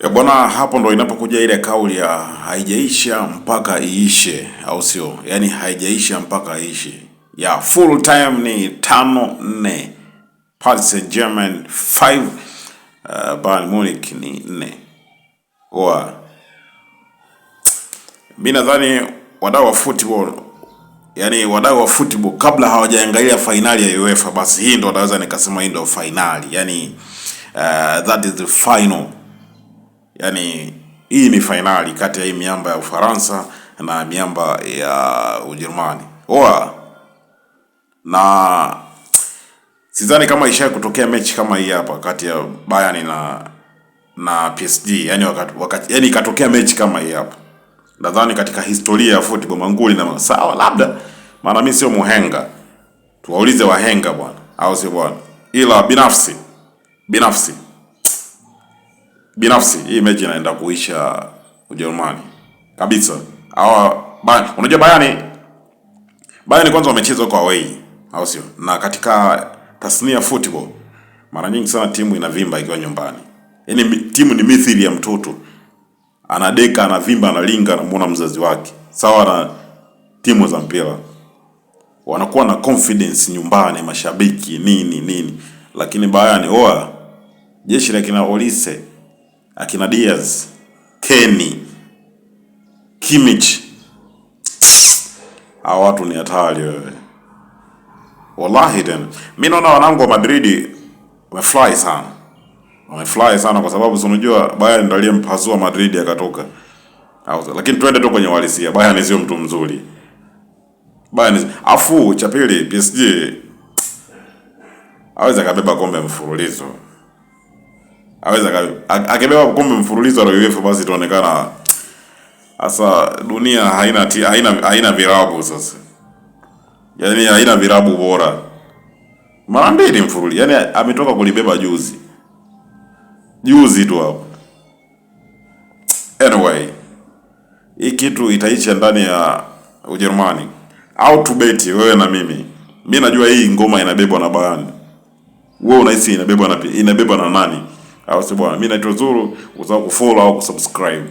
Bwana, hapo ndo inapokuja ile kauli ya haijaisha mpaka iishe, au sio? Yaani haijaisha mpaka iishe. Ya full time ni 5-4. Paris Saint-Germain 5, Bayern Munich ni 4. Mimi nadhani wadau wa football, yani wadau wa football kabla hawajaangalia finali ya UEFA, basi hii ndo wataweza nikasema hii ndo finali. Yani that is the final. Yani hii ni finali kati ya hii miamba ya Ufaransa na miamba ya Ujerumani. Na sidhani kama ishawahi kutokea mechi kama hii hapa kati ya Bayern na PSG. Yani yani ikatokea mechi kama hii hapa. Nadhani katika historia ya football manguli na sawa, labda maana mimi sio muhenga. Tuwaulize wahenga bwana, au sio bwana? Ila binafsi hii mechi inaenda kuisha Ujerumani kabisa. Unajua Bayern kwanza wamecheza kwa away, au sio? Na katika tasnia ya football mara nyingi sana timu inavimba ikiwa nyumbani. Yaani timu ni mithili ya mtoto. Anadeka, anavimba, analinga, anamuona mzazi wake. Sawa na timu za mpira. Wanakuwa na confidence nyumbani, mashabiki nini. Lakini Bayern jeshi la kina Olise, akina Diaz, Kenny, Kimmich, hao watu ni hatari wewe. Wallahi tena. Mimi naona wanangu wa Madrid wamefly sana kwa sababu unajua Bayern ndiye aliyempazua Madrid akatoka. Lakini twende tu kwenye uhalisia. Bayern sio mtu mzuri. Afu cha pili, PSG aweza kabeba kombe mfululizo. Akibeba kombe mfululizo la UEFA, basi itaonekana sasa dunia haina virabu sasa. Yaani haina virabu bora. Mara mbili mfululizo. Yaani ametoka kulibeba juzi tu hapo. Anyway, hii kitu itaisha ndani ya Ujerumani. Au tubeti wewe na mimi. Mimi najua hii ngoma inabebwa na Bayern. Wewe unahisi inabebwa na nani? Au sio bwana? Mimi naitwa Zuru, usahau kufollow au kusubscribe.